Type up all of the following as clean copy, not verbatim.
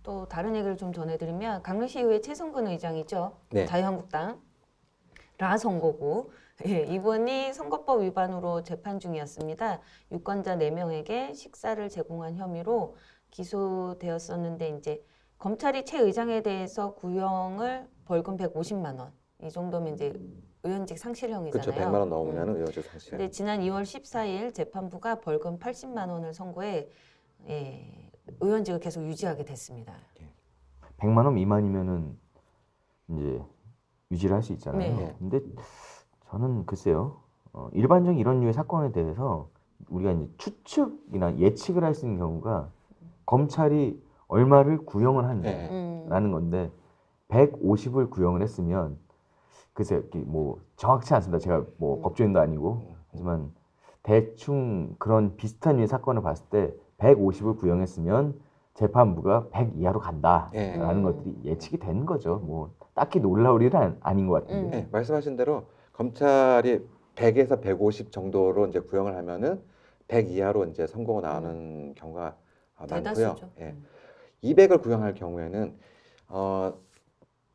또 다른 얘기를 좀 전해드리면 강릉시의회 최성근 의장이죠. 네. 자유한국당 라 선거구. 예, 이번이 선거법 위반으로 재판 중이었습니다. 유권자 4명에게 식사를 제공한 혐의로 기소되었었는데 이제 검찰이 최 의장에 대해서 구형을 벌금 150만 원. 이 정도면 이제 의원직 상실형이잖아요. 그렇죠. 100만 원 넘으면 의원직 상실. 근데 지난 2월 14일 재판부가 벌금 80만 원을 선고해 의원직을 계속 유지하게 됐습니다. 100만 원 미만이면은 이제 유지를 할 수 있잖아요. 네. 근데 저는 글쎄요. 일반적인 이런 류의 사건에 대해서 우리가 이제 추측이나 예측을 할 수 있는 경우가 검찰이 얼마를 구형을 한다라는 건데 150을 구형을 했으면 글쎄요. 뭐 정확치 않습니다. 제가 뭐 법조인도 아니고 하지만 대충 그런 비슷한 류의 사건을 봤을 때 150을 구형했으면 재판부가 100 이하로 간다라는 것들이 예측이 되는 거죠. 뭐 딱히 놀라울 일은 아닌 것 같은데. 네, 말씀하신 대로 검찰이 100에서 150 정도로 이제 구형을 하면은 100 이하로 이제 선고가 나오는 경우가 많고요. 대다수죠. 예. 200을 구형할 경우에는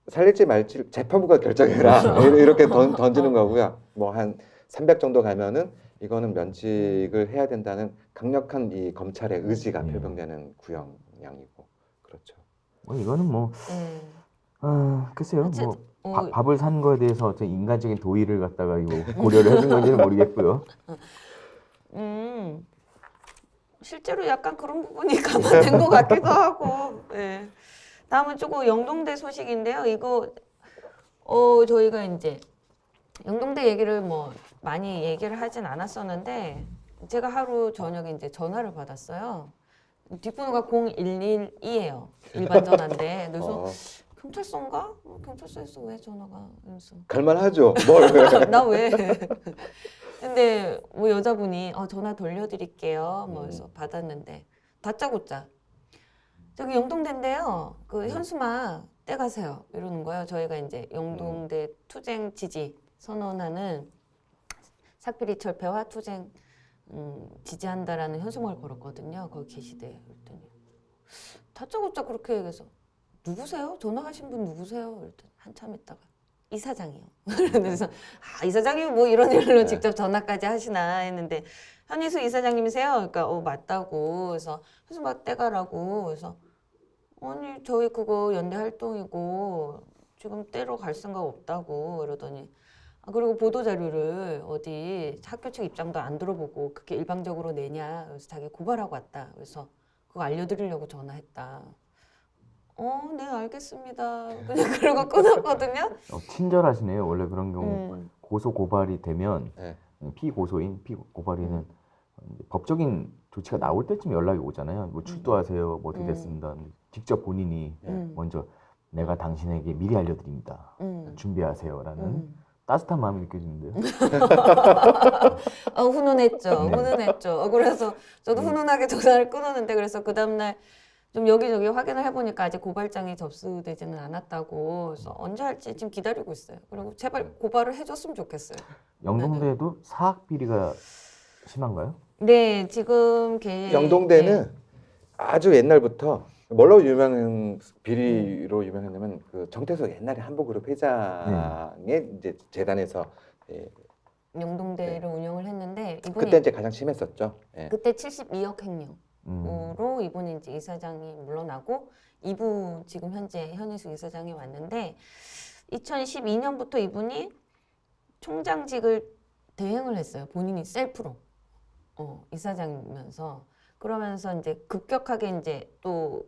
살릴지 말지 재판부가 결정해라 이렇게 던지는 거고요. 뭐 한 300 정도 가면은 이거는 면직을 해야 된다는 강력한 이 검찰의 의지가 표명되는 구형량이고 그렇죠. 이거는 뭐 글쎄요. 어쨌든, 뭐 밥을 산 거에 대해서 어떤 인간적인 도의를 갖다가 이거 고려를 해준 건지는 모르겠고요. 실제로 약간 그런 부분이 감안된 것 같기도 하고. 네. 다음은 조금 영동대 소식인데요. 이거 저희가 이제 영동대 얘기를 뭐 많이 얘기를 하진 않았었는데 제가 하루 저녁에 이제 전화를 받았어요. 뒷번호가 0112예요. 일반 전화인데. 그래서 경찰서인가? 경찰서에서 왜 전화가? 그래서 갈만하죠. 뭘? 나 왜? 근데 뭐 여자분이 전화 돌려드릴게요. 뭐 해서 받았는데 다짜고짜 저기 영동대인데요. 그 현수막 떼가세요. 이러는 거예요. 저희가 이제 영동대 투쟁 지지 선언하는 삭비리 철폐와 투쟁 지지한다라는 현수막을 걸었거든요. 거기 계시대요. 그랬더니 다짜고짜 그렇게 얘기해서 누구세요? 전화하신 분 누구세요? 그랬더니 한참 있다가 이사장이요. 그래서 이사장이 뭐 이런 일로 직접 전화까지 하시나 했는데 현희수 이사장님이세요? 그러니까 맞다고. 그래서 현수막 떼가라고. 그래서 아니 저희 그거 연대 활동이고 지금 떼러 갈 생각 없다고 그러더니 그리고 보도자료를 어디 학교 측 입장도 안 들어보고 그게 일방적으로 내냐. 그래서 자기 고발하고 왔다. 그래서 그거 알려드리려고 전화했다. 네 알겠습니다. 그냥 그러고 끊었거든요. 친절하시네요. 원래 그런 경우 고소 고발이 되면 피고소인 피고발인은 법적인 조치가 나올 때쯤 연락이 오잖아요. 뭐 출두하세요. 뭐 어떻게 됐습니다. 직접 본인이 먼저 내가 당신에게 미리 알려드립니다. 준비하세요라는 따뜻한 마음이 느껴지는데요. 훈훈했죠. 훈훈했죠. 그래서 저도 훈훈하게 전화를 끊었는데 그래서 그 다음날 좀 여기저기 확인을 해보니까 아직 고발장이 접수되지는 않았다고. 그래서 언제 할지 지금 기다리고 있어요. 그리고 제발 고발을 해줬으면 좋겠어요. 영동대도 사학 비리가 심한가요? 네, 지금 영동대는 아주 옛날부터 뭘로 유명한 비리로 유명했냐면 그 정태석 옛날에 한복그룹 회장의 이제 재단에서 영동대를 운영을 했는데 이분이 그때 이제 가장 심했었죠. 그때 72억 횡령으로 이분이 이제 이사장이 물러나고 이분 지금 현재 현희수 이사장이 왔는데 2012년부터 이분이 총장직을 대행을 했어요. 본인이 셀프로 이사장이면서 그러면서 이제 급격하게 이제 또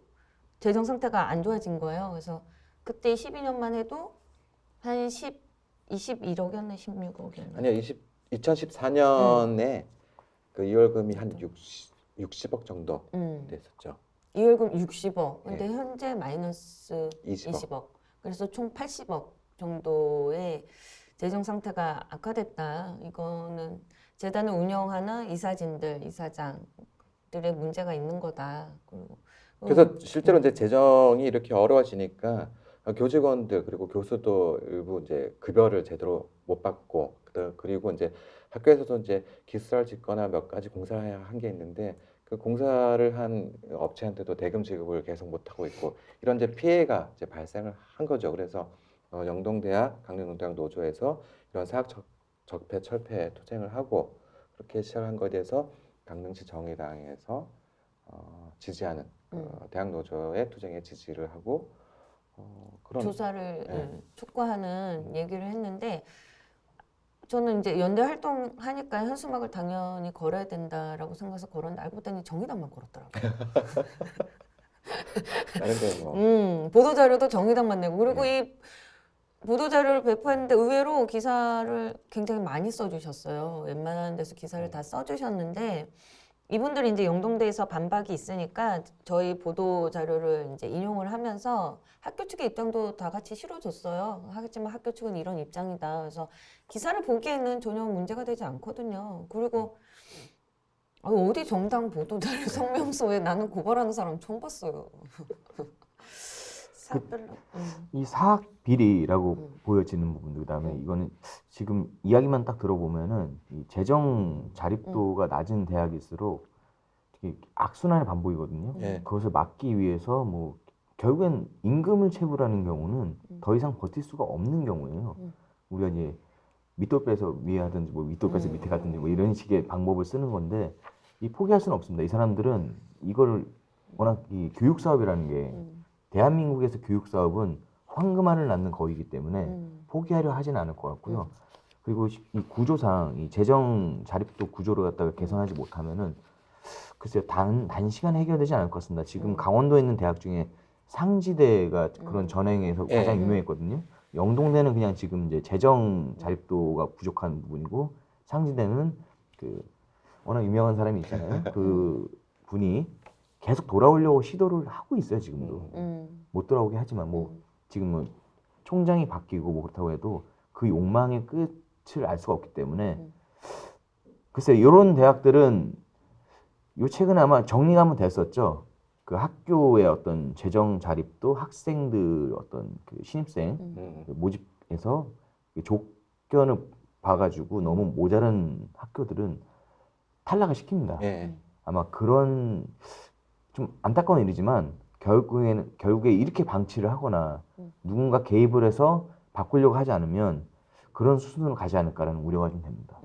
재정 상태가 안 좋아진 거예요. 그래서 그때 12년만 해도 한 21억이었나 16억이었나. 아니요, 2014년에 그 이월금이 한 60억 정도 됐었죠. 이월금 60억. 근데 현재 마이너스 20억. 그래서 총 80억 정도의 재정 상태가 악화됐다. 이거는 재단을 운영하는 이사진들, 이사장들의 문제가 있는 거다. 그래서 실제로 이제 재정이 이렇게 어려워지니까 교직원들 그리고 교수도 일부 이제 급여를 제대로 못 받고 그리고 이제 학교에서도 이제 기술을 짓거나 몇 가지 공사를 한 게 있는데 그 공사를 한 업체한테도 대금 지급을 계속 못 하고 있고 이런 이제 피해가 이제 발생을 한 거죠. 그래서 영동대학 강릉운동대학 노조에서 이런 사학 적폐 철폐 투쟁을 하고 그렇게 시작한 거에 대해서 강릉시 정의당에서 지지하는 대학 노조의 투쟁에 지지를 하고 그런 조사를 네. 촉구하는 얘기를 했는데 저는 이제 연대 활동하니까 현수막을 당연히 걸어야 된다라고 생각해서 걸었는데 알고 보니 정의당만 걸었더라고요. 다른데 뭐 보도자료도 정의당만 내고 그리고 이 보도자료를 배포했는데 의외로 기사를 굉장히 많이 써주셨어요. 웬만한 데서 기사를 다 써주셨는데 이분들이 이제 영동대에서 반박이 있으니까 저희 보도자료를 이제 인용을 하면서 학교 측의 입장도 다 같이 실어줬어요. 하겠지만 학교 측은 이런 입장이다. 그래서 기사를 보기에는 전혀 문제가 되지 않거든요. 그리고 어디 정당 보도자료 성명서에 나는 고발하는 사람 처음 봤어요. 사별로. 이 사학 비리라고 보여지는 부분들 그다음에 이거는 지금 이야기만 딱 들어보면은 이 재정 자립도가 낮은 대학일수록 되게 악순환의 반복이거든요. 예. 그것을 막기 위해서 뭐 결국엔 임금을 체불하는 경우는 더 이상 버틸 수가 없는 경우예요. 우리가 이제 밑돌 빼서 위에 하든지 뭐 윗돌 빼서 밑에 가든지 뭐 이런 식의 방법을 쓰는 건데 이 포기할 수는 없습니다. 이 사람들은 이거를 워낙 이 교육 사업이라는 게 대한민국에서 교육 사업은 황금알을 낳는 거이기 때문에 포기하려 하진 않을 것 같고요. 그리고 이 구조상 이 재정 자립도 구조를 갖다가 개선하지 못하면은 글쎄요 단시간에 해결되지 않을 것 같습니다. 지금 강원도에 있는 대학 중에 상지대가 그런 전행에서 예. 가장 유명했거든요. 영동대는 그냥 지금 이제 재정 자립도가 부족한 부분이고 상지대는 그 워낙 유명한 사람이 있잖아요. 그 분이 계속 돌아오려고 시도를 하고 있어요. 지금도 못 돌아오게 하지만 뭐 지금 뭐 총장이 바뀌고 뭐 그렇다고 해도 그 욕망의 끝을 알 수가 없기 때문에 글쎄 이런 대학들은 요 최근에 아마 정리가 한번 됐었죠. 그 학교의 어떤 재정 자립도 학생들 어떤 그 신입생 그 모집에서 그 조건을 봐가지고 너무 모자란 학교들은 탈락을 시킵니다. 예. 아마 그런 좀 안타까운 일이지만 결국에 이렇게 방치를 하거나 누군가 개입을 해서 바꾸려고 하지 않으면 그런 수순으로 가지 않을까라는 우려가 좀 됩니다.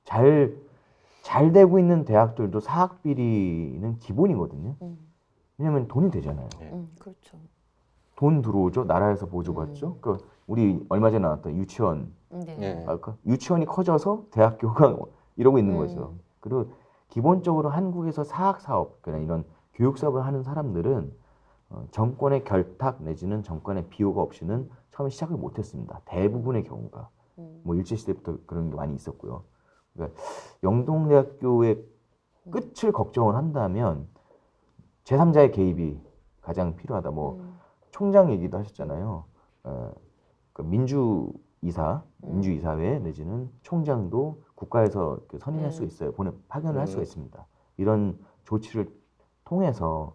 잘 되고 있는 대학들도 사학 비리는 기본이거든요. 왜냐면 돈이 되잖아요. 그렇죠. 돈 들어오죠. 나라에서 보조받죠. 그러니까 우리 얼마 전에 나왔던 유치원. 네. 예. 그러니까 유치원이 커져서 대학교가 이러고 있는 거죠. 그리고 기본적으로 한국에서 사학 사업, 그러니까 이런 교육 사업을 하는 사람들은 정권의 결탁 내지는 정권의 비호가 없이는 처음에 시작을 못했습니다. 대부분의 경우가 뭐 일제 시대부터 그런 게 많이 있었고요. 그러니까 영동대학교의 끝을 걱정을 한다면 제3자의 개입이 가장 필요하다. 뭐 총장 얘기도 하셨잖아요. 그 민주이사회 내지는 총장도 국가에서 선임할 수 있어요. 파견을 할 수가 있습니다. 이런 조치를 통해서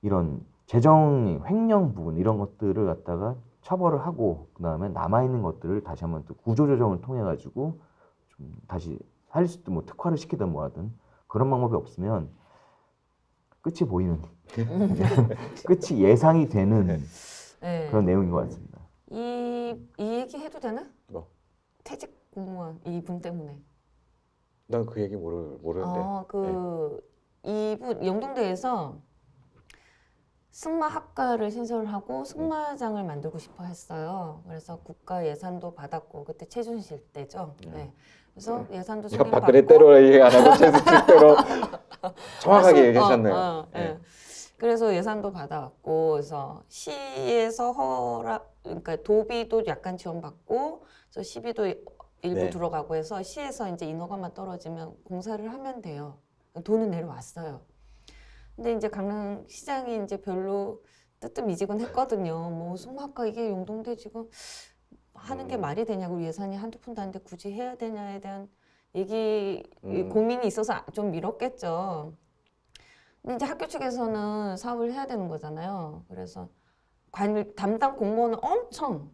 이런 재정 횡령 부분 이런 것들을 갖다가 처벌을 하고 그다음에 남아 있는 것들을 다시 한번 또 구조조정을 통해 가지고 좀 다시 할 수도 뭐 특화를 시키든 뭐 하든 그런 방법이 없으면 끝이 보이는 끝이 예상이 되는 네. 그런 내용인 것 같습니다. 이 얘기 해도 되나? 뭐? 퇴직 공무원 이분 때문에. 난 그 얘기 모르는데. 이분 영동대에서 승마학과를 신설을 하고 승마장을 만들고 싶어 했어요. 그래서 국가 예산도 받았고 그때 최순실 때죠. 네. 그래서 예산도 이거 수립받고 박근혜 때로 얘기 안 하고 최순실 때로 정확하게 얘기하셨네요. 네. 그래서 예산도 받아왔고 그래서 시에서 그러니까 도비도 약간 지원받고 그래서 시비도 일부 네. 들어가고 해서 시에서 이제 인허가만 떨어지면 공사를 하면 돼요. 돈은 내려왔어요. 근데 이제 강릉시장이 이제 별로 뜨뜻미지근했거든요. 뭐 승마학과 이게 영동대 지금 하는 게 말이 되냐고 예산이 한두 푼도 안 돼 굳이 해야 되냐에 대한 고민이 있어서 좀 미뤘겠죠. 근데 이제 학교 측에서는 사업을 해야 되는 거잖아요. 그래서 담당 공무원은 엄청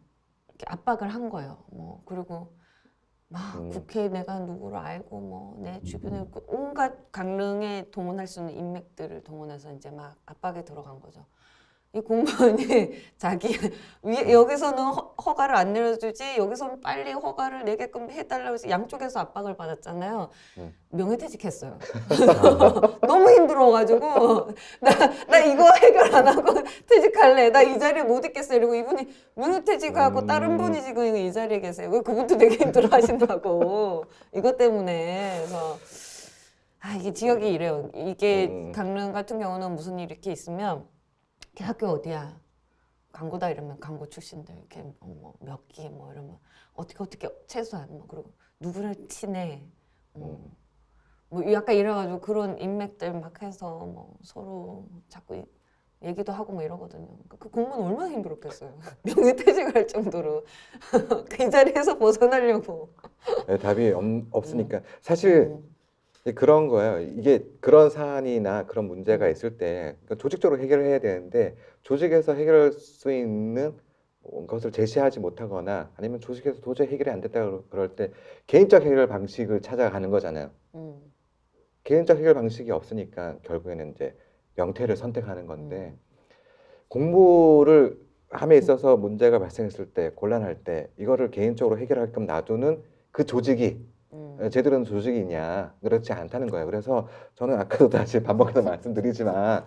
이렇게 압박을 한 거예요. 뭐 그리고 막 음. 국회에 내가 누구를 알고 뭐 내 주변에 온갖 강릉에 동원할 수 있는 인맥들을 동원해서 이제 막 압박에 들어간 거죠. 이 공무원이 자기 여기서는 허가를 안 내려주지 여기서는 빨리 허가를 내게끔 해달라고 해서 양쪽에서 압박을 받았잖아요. 명예퇴직했어요. 너무 힘들어가지고 나 이거 해결 안 하고 퇴직할래. 나 이 자리에 못 있겠어요. 그리고 이분이 명예퇴직하고 다른 분이 지금 이 자리에 계세요. 그분도 되게 힘들어하신다고 이것 때문에. 그래서 이게 지역이 이래요. 이게 강릉 같은 경우는 무슨 일 이렇게 있으면 학교 어디야? 광고다 이러면 광고 출신들 이렇게 몇 기 뭐 이러면 어떻게 최소한 뭐 그리고 누구를 친해 뭐 약간 이래가지고 그런 인맥들 막 해서 뭐 서로 자꾸 얘기도 하고 뭐 이러거든요. 그 공무원 얼마나 힘들었겠어요. 명예퇴직할 정도로 그 자리에서 벗어나려고. 네, 답이 없으니까 사실 그런 거예요. 이게 그런 사안이나 그런 문제가 있을 때 조직적으로 해결을 해야 되는데 조직에서 해결할 수 있는 것을 제시하지 못하거나 아니면 조직에서 도저히 해결이 안 됐다 그럴 때 개인적 해결 방식을 찾아가는 거잖아요. 개인적 해결 방식이 없으니까 결국에는 이제 명퇴를 선택하는 건데 공부를 함에 있어서 문제가 발생했을 때 곤란할 때 이거를 개인적으로 해결하게끔 놔두는 그 조직이 제대로 된 조직이냐 그렇지 않다는 거예요. 그래서 저는 아까도 다시 반복해서 말씀드리지만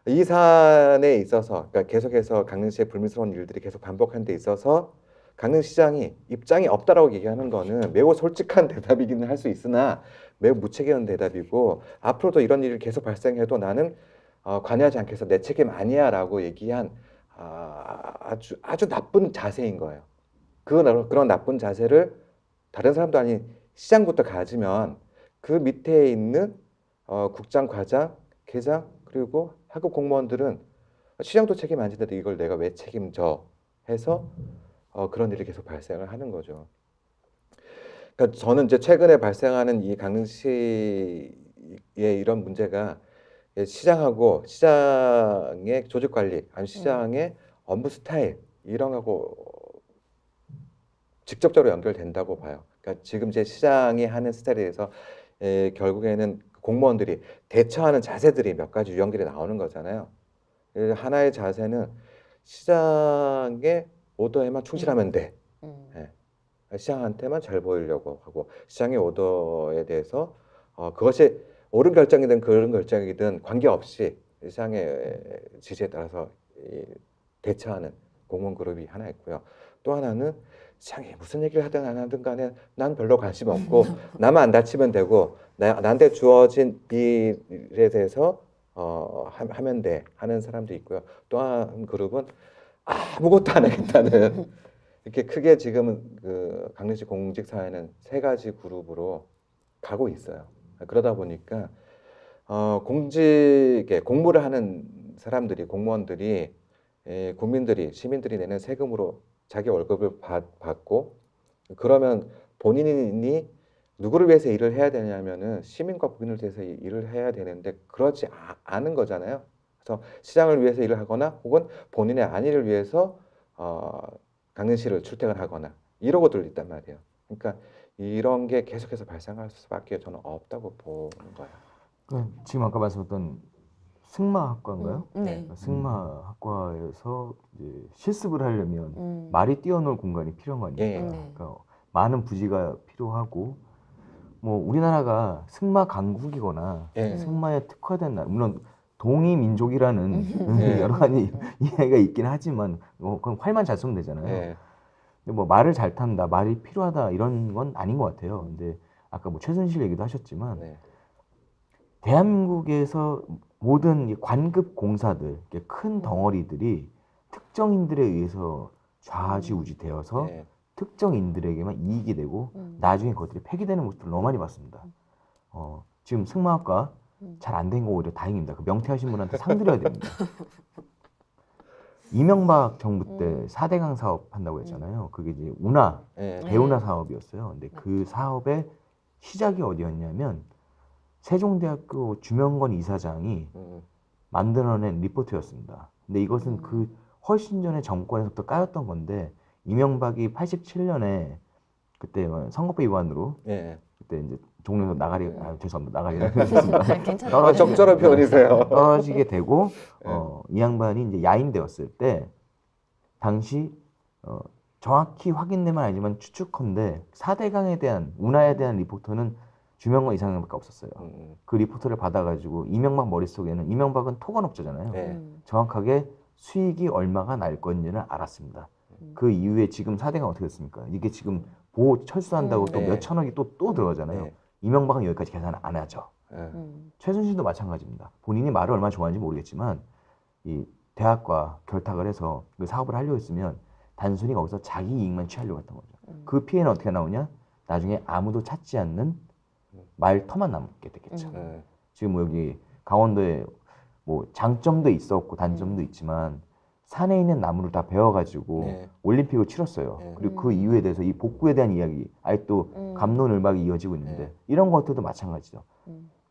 이 사안에 있어서 그러니까 계속해서 강릉시의 불미스러운 일들이 계속 반복한 데 있어서 강릉시장이 입장이 없다라고 얘기하는 거는 매우 솔직한 대답이기는 할 수 있으나 매우 무책임한 대답이고 앞으로도 이런 일이 계속 발생해도 나는 관여하지 않겠어 내 책임 아니야라고 얘기한 아주 나쁜 자세인 거예요. 그런 나쁜 자세를 다른 사람도 아닌 시장부터 가지면 그 밑에 있는 국장, 과장, 계장 그리고 하급 공무원들은 시장도 책임 안 지는데 이걸 내가 왜 책임져 해서 그런 일이 계속 발생을 하는 거죠. 그러니까 저는 이제 최근에 발생하는 이 강릉시의 이런 문제가 시장하고 시장의 조직 관리, 아니 시장의 업무 스타일 이런 거하고 직접적으로 연결된다고 봐요. 그러니까 지금 제 시장이 하는 스타일에 대해서 결국에는 공무원들이 대처하는 자세들이 몇 가지 유형들이 나오는 거잖아요. 하나의 자세는 시장의 오더에만 충실하면 돼. 예. 시장한테만 잘 보이려고 하고 시장의 오더에 대해서 그것이 옳은 결정이든 그른 결정이든 관계없이 시장의 지시에 따라서 대처하는 공무원 그룹이 하나 있고요. 또 하나는 시장이 무슨 얘기를 하든 안 하든 간에 난 별로 관심 없고 나만 안 다치면 되고 나한테 주어진 일에 대해서 하면 돼 하는 사람도 있고요. 또 한 그룹은 아무것도 안 하겠다는 이렇게 크게 지금은 그 강릉시 공직 사회는 세 가지 그룹으로 가고 있어요. 그러다 보니까 공직에 공무를 하는 사람들이 공무원들이 국민들이 시민들이 내는 세금으로 자기 월급을 받고 그러면 본인이 누구를 위해서 일을 해야 되냐면은 시민과 국민을 위해서 일을 해야 되는데 그렇지 않은 거잖아요. 그래서 시장을 위해서 일을 하거나 혹은 본인의 안위를 위해서 강릉시를 출퇴근하거나 이러고들 있단 말이에요. 그러니까 이런 게 계속해서 발생할 수밖에 저는 없다고 보는 거예요. 지금 아까 말씀했던 승마학과인가요? 네. 승마학과에서 이제 실습을 하려면 말이 뛰어놀 공간이 필요한 거 아닙니까? 예. 그러니까 많은 부지가 필요하고 뭐 우리나라가 승마 강국이거나 예. 승마에 특화된 나라 물론 동이 민족이라는 예. 여러 가지 이해가 있긴 하지만 그럼 활만 잘 쏘면 되잖아요. 예. 근데 뭐 말을 잘 탄다, 말이 필요하다 이런 건 아닌 것 같아요. 근데 아까 뭐 최순실 얘기도 하셨지만 네. 대한민국에서 모든 이 관급 공사들, 큰 덩어리들이 특정인들에 의해서 좌지우지되어서 예. 특정인들에게만 이익이 되고 나중에 그것들이 폐기되는 모습을 너무 많이 봤습니다. 지금 승마학과 잘 안 된 거 오히려 다행입니다. 그 명퇴하신 분한테 상 드려야 됩니다. 이명박 정부 때 4대강 사업 한다고 했잖아요. 그게 이제 운하, 예. 대운하 사업이었어요. 근데 그 사업의 시작이 어디였냐면 세종대학교 주명건 이사장이 만들어낸 리포트였습니다. 근데 이것은 그 훨씬 전에 정권에서부터 까였던 건데 이명박이 87년에 그때 선거법 위반으로 예. 그때 이제 종로에서 나가리 죄송합니다 나가리를 했습니다. 괜찮아요. 적절한 표현이세요. 떨어지게 되고 네. 이 양반이 이제 야인되었을 때 당시 정확히 확인되면 아니지만 추측컨대 4대강에 대한 운하에 대한 리포터는 주명건 이상형밖에 없었어요. 그 리포터를 받아가지고 이명박 머릿속에는 이명박은 토건업자잖아요. 네. 정확하게 수익이 얼마가 날 건지를 알았습니다. 그 이후에 지금 4대강 어떻게 됐습니까? 이게 지금 보호 철수한다고 또 네. 몇 천억이 또 들어가잖아요. 네. 이명박은 여기까지 계산 안 하죠. 예. 최순실도 마찬가지입니다. 본인이 말을 얼마나 좋아하는지 모르겠지만 이 대학과 결탁을 해서 그 사업을 하려고 했으면 단순히 거기서 자기 이익만 취하려고 했던 거죠. 그 피해는 어떻게 나오냐? 나중에 아무도 찾지 않는 말터만 남게 되겠죠. 예. 지금 뭐 여기 강원도에 뭐 장점도 있었고 단점도 있지만 산에 있는 나무를 다 베어가지고 네. 올림픽을 치렀어요. 네. 그리고 그 이유에 대해서 이 복구에 대한 이야기 아직도 갑론을박이 이어지고 있는데 네. 이런 것들도 마찬가지죠.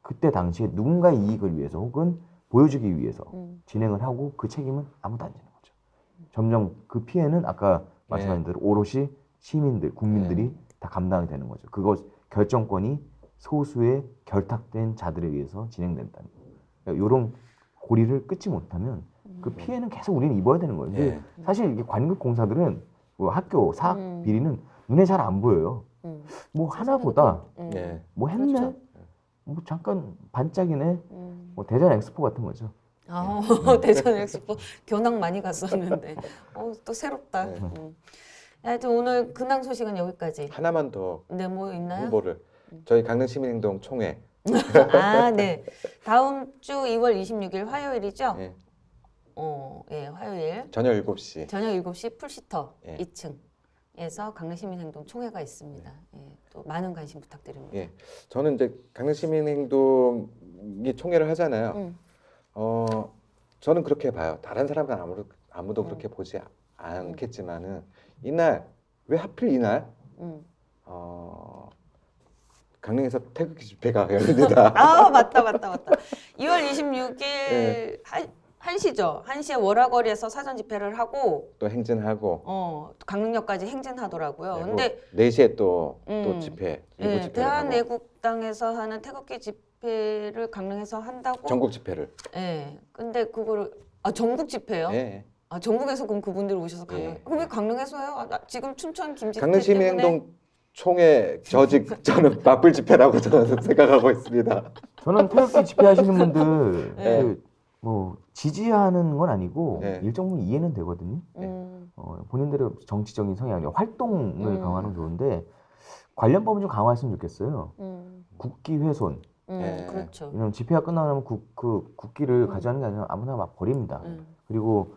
그때 당시에 누군가의 이익을 위해서 혹은 보여주기 위해서 진행을 하고 그 책임은 아무도 안 지는 거죠. 점점 그 피해는 아까 말씀하신 대로 오롯이 시민들, 국민들이 다 감당이 되는 거죠. 그거 결정권이 소수의 결탁된 자들에 의해서 진행된다는 거예요. 그러니까 이런 고리를 끊지 못하면 그 피해는 계속 우리는 입어야 되는 거예요. 근데 사실 이게 관급 공사들은 뭐 학교 사학 비리는 눈에 잘 안 보여요. 뭐 하나보다 예. 뭐 했네, 그렇죠. 뭐 잠깐 반짝이네, 뭐 대전 엑스포 같은 거죠. 대전 엑스포 견학 많이 갔었는데 또 새롭다. 네. 하여튼 오늘 근황 소식은 여기까지. 하나만 더 네, 뭐 있나요? 홍보를. 저희 강릉시민행동 총회. 네. 다음 주 2월 26일 화요일이죠? 예. 예, 화요일 저녁 7시. 저녁 7시 풀시터 예. 2층에서 강릉시민행동 총회가 있습니다. 예, 또 많은 관심 부탁드립니다. 예. 저는 이제 강릉시민행동이 총회를 하잖아요. 저는 그렇게 봐요. 다른 사람은 아무도 그렇게 보지 않겠지만은 이날 왜 하필 이날 강릉에서 태극기 집회가 열립니다. 맞다. 2월 26일 네. 1시죠. 1시에 월화거리에서 사전 집회를 하고 또 행진하고 강릉역까지 행진하더라고요. 네, 근데 4시에 또 음. 집회, 일부 예, 집회를 하고 대한애국당에서 하는 태극기 집회를 강릉에서 한다고. 전국 집회를. 예. 근데 그거를 전국 집회요? 예. 전국에서 그럼 그분들이 오셔서 강릉. 예. 그럼 왜 강릉에서 해요? 지금 춘천 김집회 때문에. 강릉시민행동 총회 저직 저는 맞불 집회라고 저는 생각하고 있습니다. 저는 태극기 집회하시는 분들 네. 뭐 지지하는 건 아니고 네. 일정 부분 이해는 되거든요. 본인들의 정치적인 성향, 활동을 강화하는 건 좋은데 관련 법은 좀 강화했으면 좋겠어요. 국기 훼손. 네. 그렇죠. 왜냐면 집회가 끝나고 나면 그 국기를 가져가는 게 아니라 아무나 막 버립니다. 그리고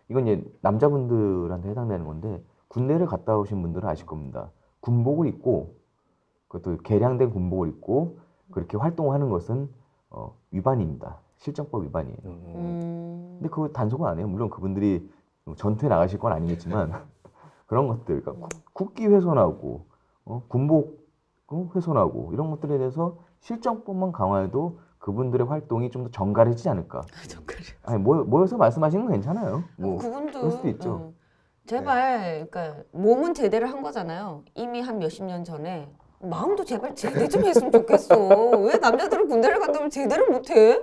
이건 이제 남자분들한테 해당되는 건데 군대를 갔다 오신 분들은 아실 겁니다. 군복을 입고 그것도 개량된 군복을 입고 그렇게 활동하는 것은 위반입니다. 실정법 위반이에요. 근데 그거 단속은 안 해요. 물론 그분들이 전투에 나가실 건 아니겠지만 그런 것들, 그러니까 국기 훼손하고 군복 훼손하고 이런 것들에 대해서 실정법만 강화해도 그분들의 활동이 좀 더 정갈해지지 않을까. 아니 모여서 말씀하시는 건 괜찮아요. 뭐 그분도 그럴 수도 있죠. 제발, 그러니까 몸은 제대를 한 거잖아요. 이미 한 몇십 년 전에. 마음도 제발 제대 좀 했으면 좋겠어. 왜 남자들은 군대를 갔다 오면 제대를 못해?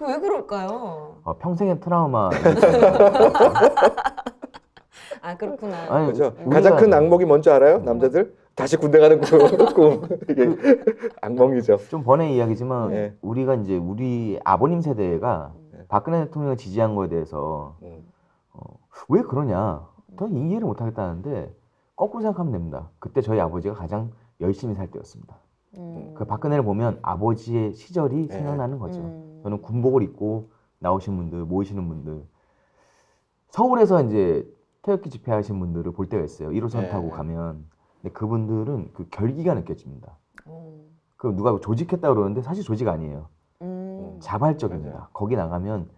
왜 그럴까요? 평생의 트라우마. 그렇구나. 아니, 그렇죠. 우리가- 가장 큰 악몽이 뭔지 알아요? 남자들 다시 군대 가는 꿈. 이게 악몽이죠. 좀 번외 이야기지만 네. 우리가 이제 우리 아버님 세대가 박근혜 대통령을 지지한 거에 대해서 왜 그러냐 더 이해를 못 하겠다는데 거꾸로 생각하면 됩니다. 그때 저희 아버지가 가장 열심히 살 때였습니다. 그 박근혜를 보면 아버지의 시절이 생각나는 거죠. 저는 군복을 입고 나오신 분들, 모이시는 분들, 서울에서 이제 태극기 집회하신 분들을 볼 때가 있어요. 1호선 타고 가면. 근데 그분들은 그 결기가 느껴집니다. 그 누가 조직했다 그러는데 사실 조직 아니에요. 자발적입니다. 맞아요. 거기 나가면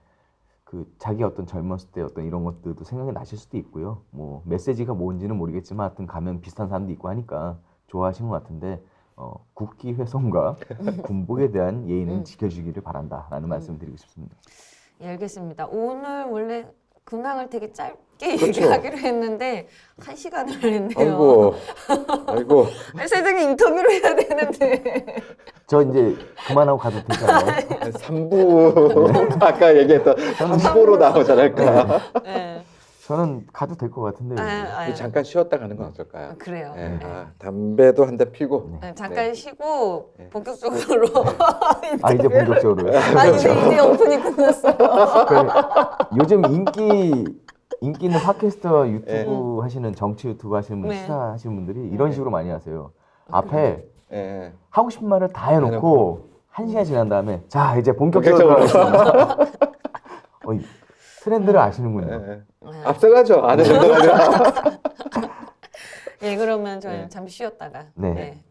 그 자기 어떤 젊었을 때 어떤 이런 것들도 생각이 나실 수도 있고요. 뭐 메시지가 뭔지는 모르겠지만 하여튼 가면 비슷한 사람도 있고 하니까 좋아하신 것 같은데 국기 훼손과 군복에 대한 예의는 지켜주기를 바란다라는 말씀을 드리고 싶습니다. 예, 알겠습니다. 오늘 원래 근황을 되게 짧게 그렇죠. 얘기하기로 했는데 1시간을 했네요. 아이고, 아이고. 세상에 인터뷰를 해야 되는데. 저 이제 그만하고 가도 되잖아요. 3부 아까 얘기했던 3부로 나오지 않을까. 네. 저는 가도 될 것 같은데. 잠깐 쉬었다 가는 건 어떨까요? 그래요. 네. 네. 아, 담배도 한 대 피고. 네, 잠깐 네. 쉬고 네. 본격적으로. 아 이제 본격적으로요. 아니 이제 오픈이 끝났어요. 요즘 인기 있는 팟캐스터 유튜브 네. 하시는 정치 유튜브 하시는 분, 네. 시사 하시는 분들이 이런 네. 식으로 많이 하세요. 앞에 예. 하고 싶은 말을 다 해놓고 1시간 지난 다음에 자 이제 본격적으로 하겠습니다. 이 트렌드를 아시는군요. 예. 앞서가죠. 아는 정도가 아니라. 예, 그러면 저희 네. 잠시 쉬었다가 네. 네,